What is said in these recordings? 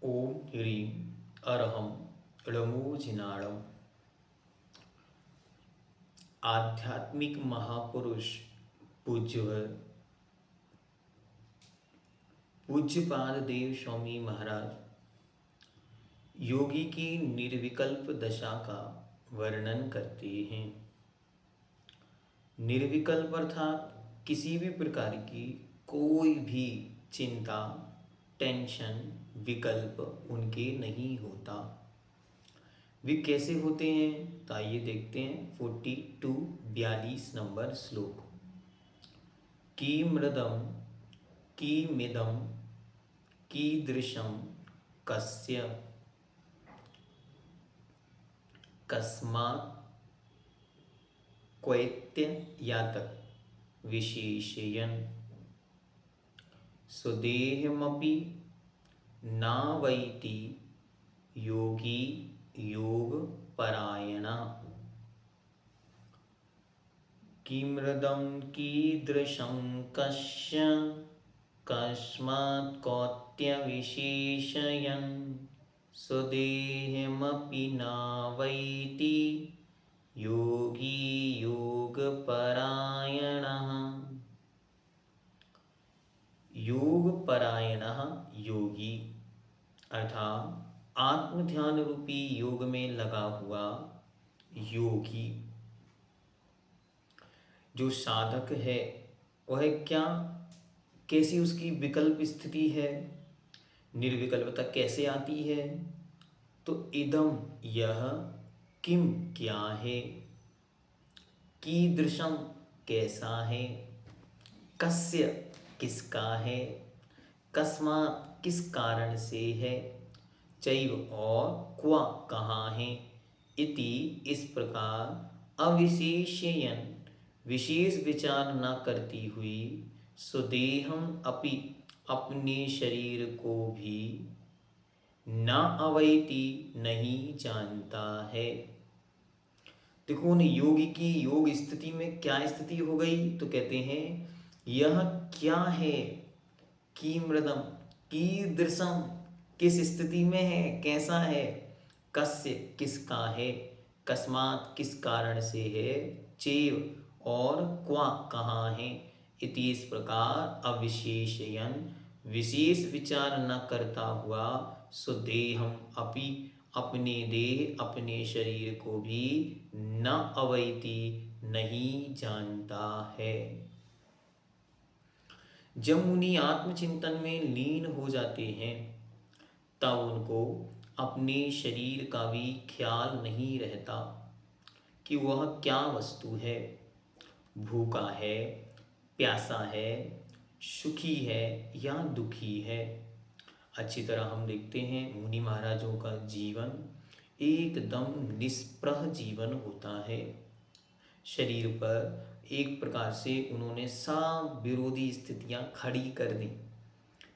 ओम ह्रीं अरहं णमोजिनाणम। आध्यात्मिक महापुरुष पूज्य पूज्यपाद देव स्वामी महाराज योगी की निर्विकल्प दशा का वर्णन करते हैं। निर्विकल्प अर्थात किसी भी प्रकार की कोई भी चिंता, टेंशन, विकल्प उनके नहीं होता। वे कैसे होते हैं तो आइए देखते हैं 42 नंबर श्लोक। कीमृदं कीमिदं कीदृशं कस्य कस्मात् क्वैत्य यातक विशेषयन् स्वदेहमपि नावैति योगी योग परायणः। किमृदं कीदृशं कस्य कस्मात् कौत्य विशेषयन् स्वदेहमपि नावैति योगी योग परायणः। योग परायणः योगी अर्थात आत्म ध्यान रूपी योग में लगा हुआ योगी। जो साधक है वह क्या, कैसी उसकी विकल्प स्थिति है, निर्विकल्पता कैसे आती है। तो इदम यह, किम क्या है, कीदृशम कैसा है, कस्य किसका है, कस्मात् किस कारण से है, चैव और क्वा कहाँ है, इति इस प्रकार अविशेषयन् विशेष विचार न करती हुई स्वदेहम अपि अपने शरीर को भी न अवैति नहीं जानता है। देखो उन योगी की योग स्थिति में क्या स्थिति हो गई तो कहते हैं यह क्या है, कीमृदम कीदृशम किस स्थिति में है, कैसा है, कस्य किसका है, कस्मात् किस कारण से है, चेव और क्वा कहाँ है, इति इस प्रकार अविशेषयन् विशेष विचार न करता हुआ स्वदेहम अपि अपने देह अपने शरीर को भी न अवैति नहीं जानता है। जब मुनि आत्मचिंतन में लीन हो जाते हैं तब उनको अपने शरीर का भी ख्याल नहीं रहता कि वह क्या वस्तु है, भूखा है, प्यासा है, सुखी है या दुखी है। अच्छी तरह हम देखते हैं मुनि महाराजों का जीवन एकदम निष्प्रह जीवन होता है। शरीर पर एक प्रकार से उन्होंने सब विरोधी स्थितियां खड़ी कर दी।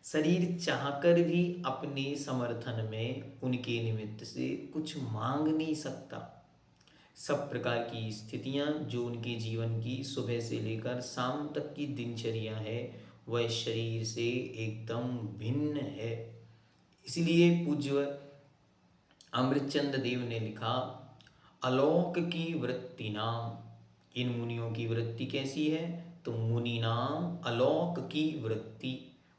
शरीर चाहकर भी अपने समर्थन में उनके निमित्त से कुछ मांग नहीं सकता। सब प्रकार की स्थितियां जो उनके जीवन की सुबह से लेकर शाम तक की दिनचर्या है वह शरीर से एकदम भिन्न है। इसलिए पूज्य अमृतचंद देव ने लिखा, अलोक की वृत्ति नाम। इन मुनियों की वृत्ति कैसी है तो मुनि नाम अलोक की वृत्ति,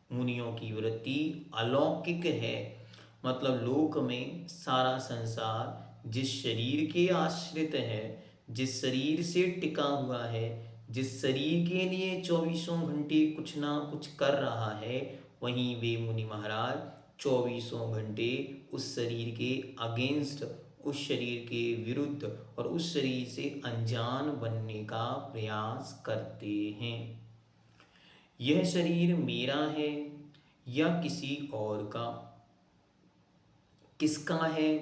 मुनियों की वृत्ति अलौकिक है। मतलब लोक में सारा संसार जिस शरीर के आश्रित है, जिस शरीर से टिका हुआ है, जिस शरीर के लिए 24 घंटे कुछ ना कुछ कर रहा है, वहीं वे मुनि महाराज 24 घंटे उस शरीर के अगेंस्ट, उस शरीर के विरुद्ध और उस शरीर से अनजान बनने का प्रयास करते हैं। यह शरीर मेरा है या किसी और का, किसका है,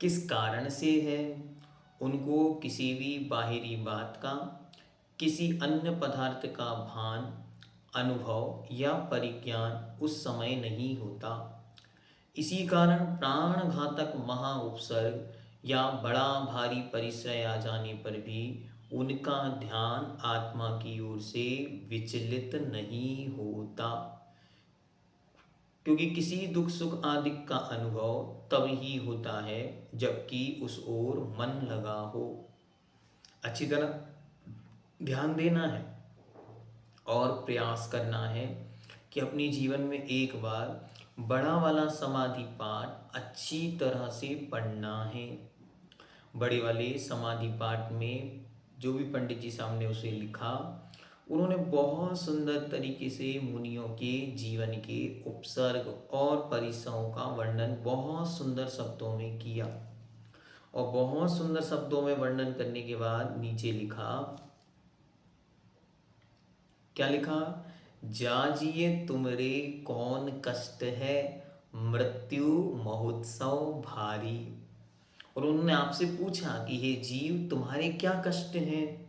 किस कारण से है, उनको किसी भी बाहरी बात का, किसी अन्य पदार्थ का भान, अनुभव या परिज्ञान उस समय नहीं होता। इसी कारण प्राण घातक महा उपसर्ग या बड़ा भारी परिश्रय आ जाने पर भी उनका ध्यान आत्मा की ओर से विचलित नहीं होता। क्योंकि किसी दुख सुख आदि का अनुभव तब ही होता है जबकि उस ओर मन लगा हो। अच्छी तरह ध्यान देना है और प्रयास करना है कि अपने जीवन में एक बार बड़ा वाला समाधि पाठ अच्छी तरह से पढ़ना है। बड़े वाले समाधि पाठ में जो भी पंडित जी सामने उसे लिखा, उन्होंने बहुत सुंदर तरीके से मुनियों के जीवन के उपसर्ग और परिसरों का वर्णन बहुत सुंदर शब्दों में किया। और बहुत सुंदर शब्दों में वर्णन करने के बाद नीचे लिखा, क्या लिखा? जाजिए तुमरे कौन कष्ट है, मृत्यु महोत्सव भारी। और उन्होंने आपसे पूछा कि हे जीव, तुम्हारे क्या कष्ट हैं?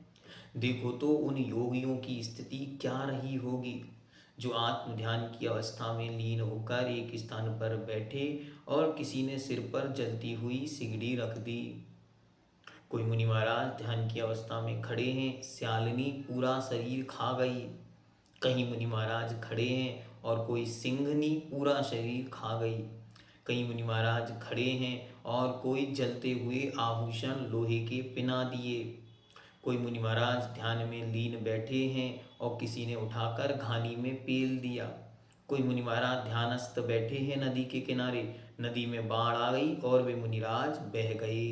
देखो तो उन योगियों की स्थिति क्या रही होगी जो आत्म ध्यान की अवस्था में लीन होकर एक स्थान पर बैठे और किसी ने सिर पर जलती हुई सिगड़ी रख दी। कोई मुनि महाराज ध्यान की अवस्था में खड़े हैं, स्यालिनी पूरा शरीर खा गई। कहीं मुनि महाराज खड़े हैं और कोई सिंघनी पूरा शरीर खा गई। कई मुनि महाराज खड़े हैं और कोई जलते हुए आभूषण लोहे के पिना दिए। कोई मुनि महाराज ध्यान में लीन बैठे हैं और किसी ने उठाकर घानी में पेल दिया। कोई मुनि महाराज ध्यानस्थ बैठे हैं नदी के किनारे, नदी में बाढ़ आ गई और वे मुनिराज बह गए।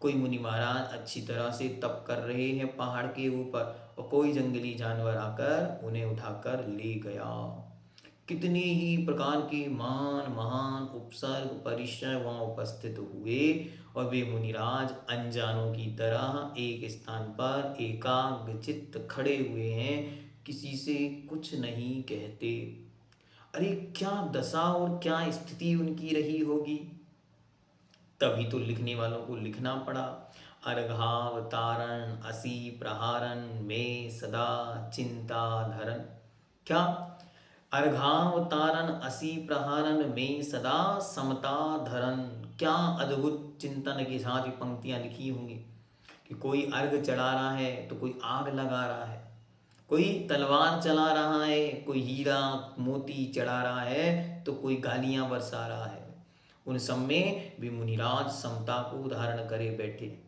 कोई मुनि महाराज अच्छी तरह से तप कर रहे हैं पहाड़ के ऊपर और कोई जंगली जानवर आकर उन्हें उठाकर ले गया। कितने ही प्रकार के महान उपसर्ग परिचय वहां उपस्थित हुए और वे मुनिराज अनजानों की तरह एक स्थान पर एकाग्र चित्त खड़े हुए हैं, किसी से कुछ नहीं कहते। अरे क्या दशा और क्या स्थिति उनकी रही होगी। तभी तो लिखने वालों को लिखना पड़ा, अर्घावतारण असी प्रहारन में सदा चिंता धरन। क्या? अर्घावतारण असी प्रहारन में सदा समता धरन। क्या अद्भुत चिंतन के साथ ये पंक्तियां लिखी होंगी कि कोई अर्घ चढ़ा रहा है तो कोई आग लगा रहा है, कोई तलवार चला रहा है, कोई हीरा मोती चढ़ा रहा है तो कोई गालियां बरसा रहा है। उन सब में भी मुनिराज समता को धारण करे बैठे।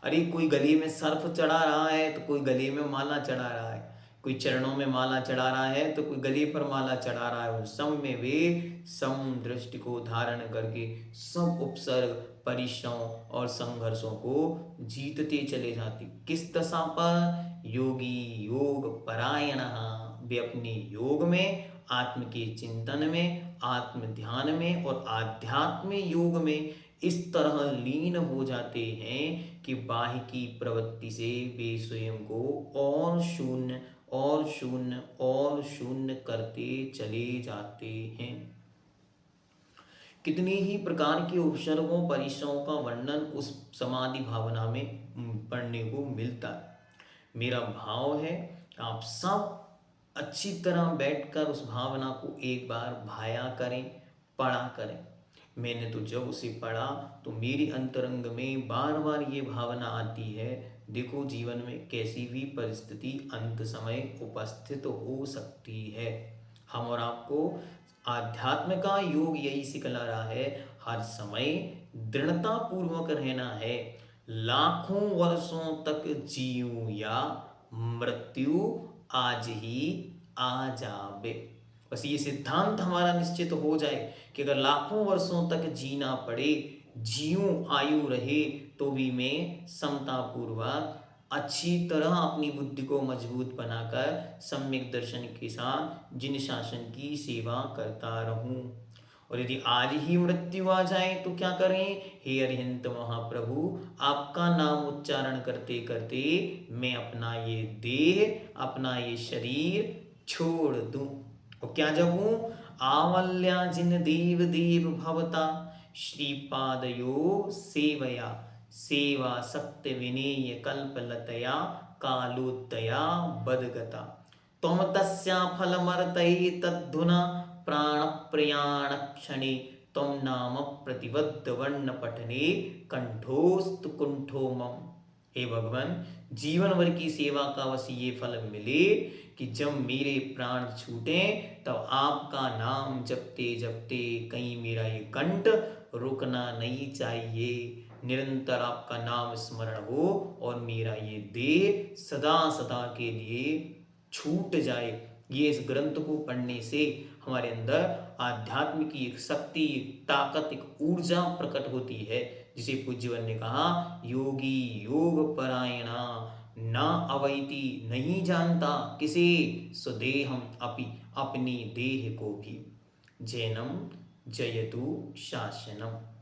अरे कोई गले में सर्फ चढ़ा रहा है तो कोई गले में माला चढ़ा रहा है, कोई चरणों में माला चढ़ा रहा है तो कोई गले पर माला चढ़ा रहा है। उन सब में वे सम दृष्टि को धारण करके सब उपसर्ग परिश्रम और संघर्षों को जीतते चले जाते। किस दशा पर? योगी योग परायण, वे अपने योग में, आत्म के चिंतन में, आत्म ध्यान में और आध्यात्म योग में इस तरह लीन हो जाते हैं कि बाह्य की प्रवृत्ति से वे स्वयं को और शून्य और शून्य और शून्य करते चले जाते हैं। कितने ही प्रकार के उपसर्गों परिसरों का वर्णन उस समाधि भावना में पढ़ने को मिलता है। मेरा भाव है आप सब अच्छी तरह बैठकर उस भावना को एक बार भाया करें, पढ़ा करें। मैंने तो जब उसे पढ़ा तो मेरी अंतरंग में बार बार ये भावना आती है, देखो जीवन में कैसी भी परिस्थिति अंत समय उपस्थित हो सकती है। हम और आपको आध्यात्म का योग यही सिखला रहा है, हर समय दृढ़ता पूर्वक रहना है। लाखों वर्षों तक जीऊं या मृत्यु आज ही आ जावे। बस ये सिद्धांत हमारा निश्चित हो जाए कि अगर लाखों वर्षों तक जीना पड़े, जीऊं आयु रहे, तो भी मैं समता पूर्वक अच्छी तरह अपनी बुद्धि को मजबूत बनाकर सम्यक दर्शन के साथ जिन शासन की सेवा करता रहूं। और यदि आज ही मृत्यु आ जाए तो क्या करें? हे अरिहंत महाप्रभु, आपका नाम उच्चारण करते करते मैं अपना ये देह, अपना ये शरीर छोड़ दूं। और क्या जगूं? आवल्या जिन देव देव भवता श्रीपादयो सेवया, सेवा सत्य विनेय कल्पलतया कालोत्तया बदगता। त्वं तस्या फलमर्तये तद्धुना प्राण प्रयाण क्षणे, त्वं नाम प्रतिबद्ध वर्ण पठने कंठोस्तु कुंठो मम। हे भगवान, जीवन भर की सेवा का बस ये फल मिले कि जब मेरे प्राण छूटे तब आपका नाम जपते जपते कहीं मेरा ये कंठ रुकना नहीं चाहिए। निरंतर आपका नाम स्मरण हो और मेरा ये देह सदा सदा के लिए छूट जाए। ये इस ग्रंथ को पढ़ने से हमारे अंदर आध्यात्म की एक शक्ति, एक ताकत, एक ऊर्जा प्रकट होती है, जिसे पूज्यवन ने कहा योगी योग परायणा ना अवैति, नहीं जानता किसे स्वदेहम अपि, अपनी देह को भी। जैनम जयतु शासनम।